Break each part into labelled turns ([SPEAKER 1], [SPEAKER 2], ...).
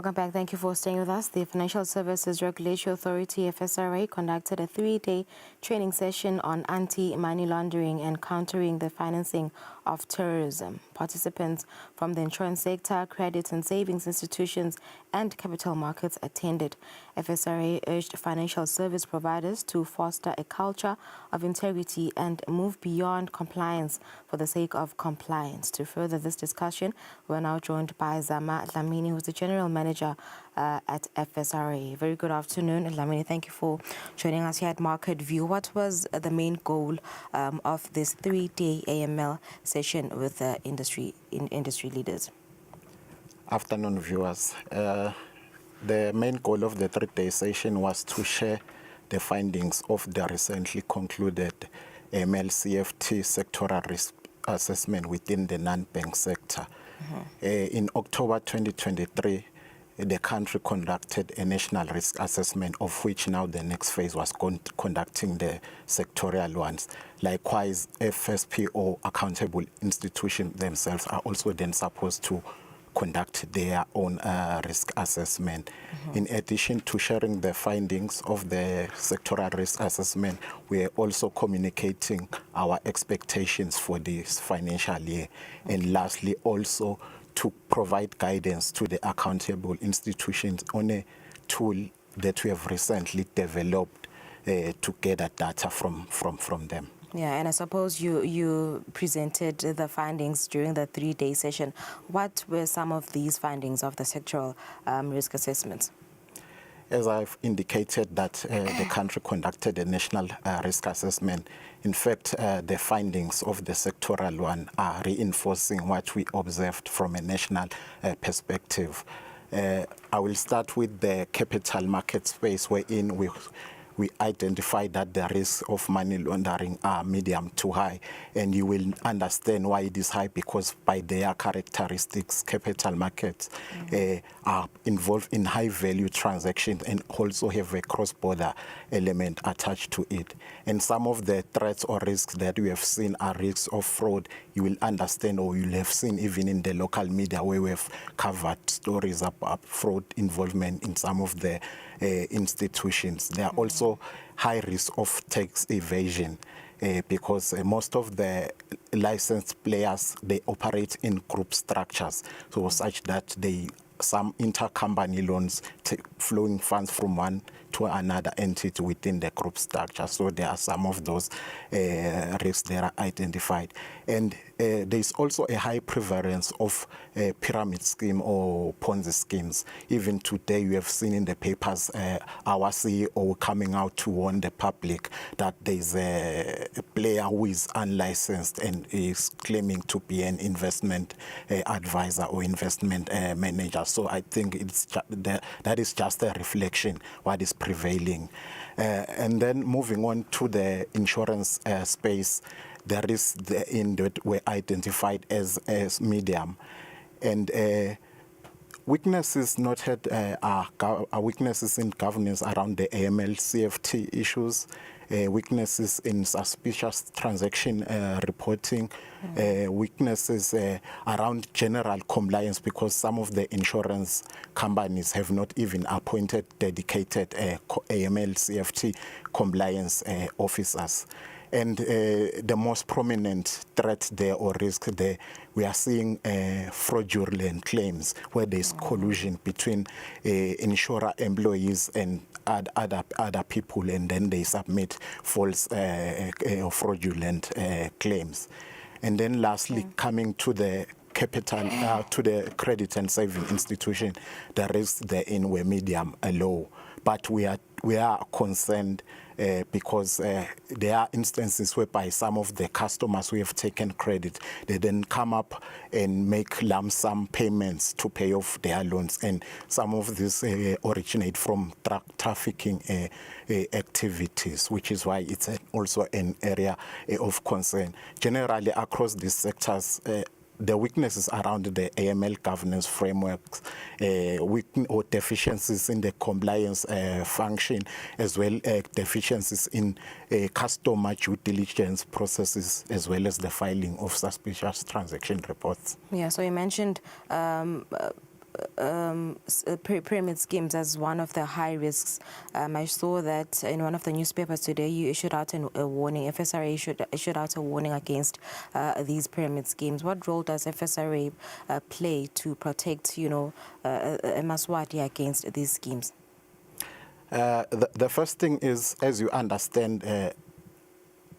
[SPEAKER 1] Welcome back. Thank you for staying with us. The Financial Services Regulatory Authority, FSRA, conducted a 3-day training session on anti-money laundering and countering the financing of terrorism. Participants from the insurance sector, credit and savings institutions, and capital markets attended. FSRA urged financial service providers to foster a culture of integrity and move beyond compliance for the sake of compliance. To further this discussion, we're now joined by Zama Dlamini, who's the General Manager at FSRA. Very good afternoon, Dlamini. Thank you for joining us here at Market View. What was the main goal of this 3-day AML session with industry leaders?
[SPEAKER 2] Afternoon, viewers. The main goal of the 3-day session was to share the findings of the recently concluded AML-CFT sectoral risk assessment within the non-bank sector. In October 2023, the country conducted a national risk assessment, of which now the next phase was conducting the sectorial ones. Likewise, FSP or accountable institutions themselves are also then supposed to conduct their own risk assessment. In addition to sharing the findings of the sectoral risk assessment, we are also communicating our expectations for this financial year. And lastly, also to provide guidance to the accountable institutions on a tool that we have recently developed to gather data from them.
[SPEAKER 1] Yeah, and I suppose you presented the findings during the 3-day session. What were some of these findings of the sectoral risk assessments?
[SPEAKER 2] As I've indicated that the country conducted a national risk assessment, in fact, the findings of the sectoral one are reinforcing what we observed from a national perspective. I will start with the capital market space, wherein we identified that the risks of money laundering are medium to high. And you will understand why it is high, because by their characteristics, capital markets are involved in high-value transactions and also have a cross-border element attached to it. And some of the threats or risks that we have seen are risks of fraud. You will understand, or you'll have seen even in the local media where we have covered stories about fraud involvement in some of the institutions. There are also high risk of tax evasion because most of the licensed players, they operate in group structures, so such that some intercompany loans flowing funds from one to another entity within the group structure. So there are some of those risks that are identified. And there's also a high prevalence of pyramid scheme or Ponzi schemes. Even today, we have seen in the papers our CEO coming out to warn the public that there's a player who is unlicensed and is claiming to be an investment advisor or investment manager. So I think that is just a reflection what is prevailing. And then moving on to the insurance space, there is the in that were identified as medium, and weaknesses noted are weaknesses in governance around the AML CFT issues, weaknesses in suspicious transaction reporting, weaknesses around general compliance, because some of the insurance companies have not even appointed dedicated AML CFT compliance officers. And the most prominent threat there or risk there, we are seeing fraudulent claims where there's collusion between insurer employees and other people, and then they submit false fraudulent claims. And then lastly, coming to the capital, to the credit and saving institution, the risks therein were medium low. But we are concerned because there are instances whereby some of the customers who have taken credit, they then come up and make lump sum payments to pay off their loans. And some of this originate from trafficking activities, which is why it's also an area of concern. Generally, across these sectors, the weaknesses around the AML governance frameworks, or deficiencies in the compliance function, as well as deficiencies in customer due diligence processes, as well as the filing of suspicious transaction reports.
[SPEAKER 1] Yeah, so you mentioned pyramid schemes as one of the high risks. I saw that in one of the newspapers today, you issued out a warning. FSRA issued out a warning against these pyramid schemes. What role does FSRA play to protect, Emaswati against these schemes?
[SPEAKER 2] The first thing is, as you understand,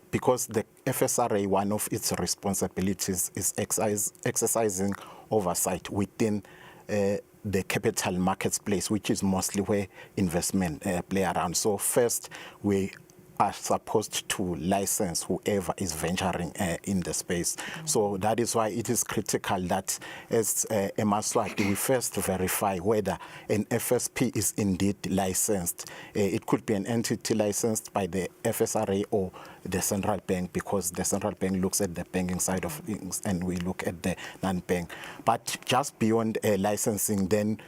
[SPEAKER 2] because the FSRA, one of its responsibilities is exercising oversight within the capital markets place, which is mostly where investment play around. So first, we are supposed to license whoever is venturing in the space. So that is why it is critical that as Emaswati, we first verify whether an FSP is indeed licensed. It could be an entity licensed by the FSRA or the central bank, because the central bank looks at the banking side of things and we look at the non-bank. But just beyond licensing, then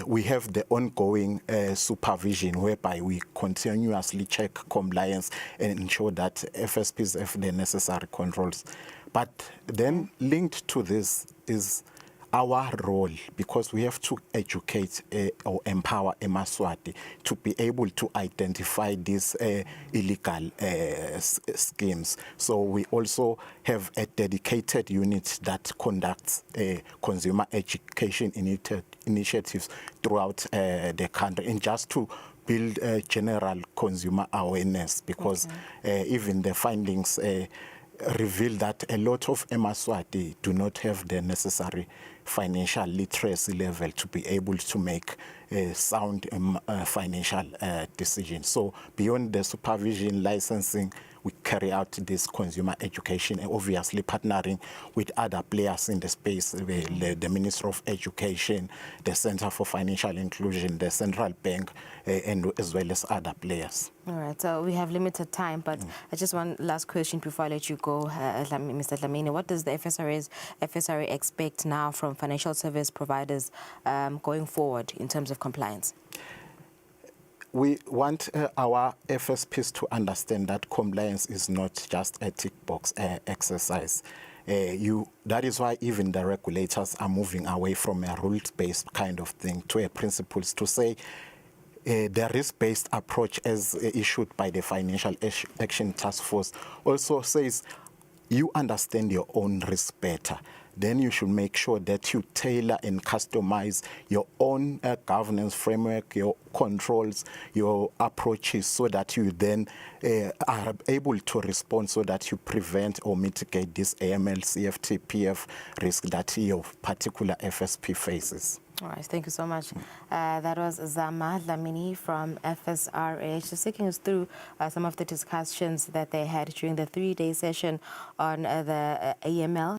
[SPEAKER 2] we have the ongoing supervision, whereby we continuously check compliance and ensure that FSPs have the necessary controls. But then linked to this is our role, because we have to educate or empower Emaswati to be able to identify these illegal schemes. So we also have a dedicated unit that conducts consumer education initiatives throughout the country, and just to build general consumer awareness, because even the findings reveal that a lot of Emaswati do not have the necessary financial literacy level to be able to make sound financial decisions. So beyond the supervision, licensing, we carry out this consumer education, and obviously partnering with other players in the space, the Ministry of Education, the Center for Financial Inclusion, the Central Bank, and as well as other players.
[SPEAKER 1] All right, so we have limited time, but I just one last question before I let you go, Mr. Dlamini. What does the FSRA expect now from financial service providers going forward in terms of compliance?
[SPEAKER 2] We want our FSPs to understand that compliance is not just a tick box exercise. That is why even the regulators are moving away from a rules-based kind of thing to a principles, to say the risk-based approach as issued by the Financial Action Task Force also says you understand your own risk better. Then you should make sure that you tailor and customize your own governance framework, your controls, your approaches, so that you then are able to respond, so that you prevent or mitigate this AML, CFT, PF risk that your particular FSP faces.
[SPEAKER 1] All right, thank you so much. That was Zama Dlamini from FSRA, just taking us through some of the discussions that they had during the 3-day session on the AML.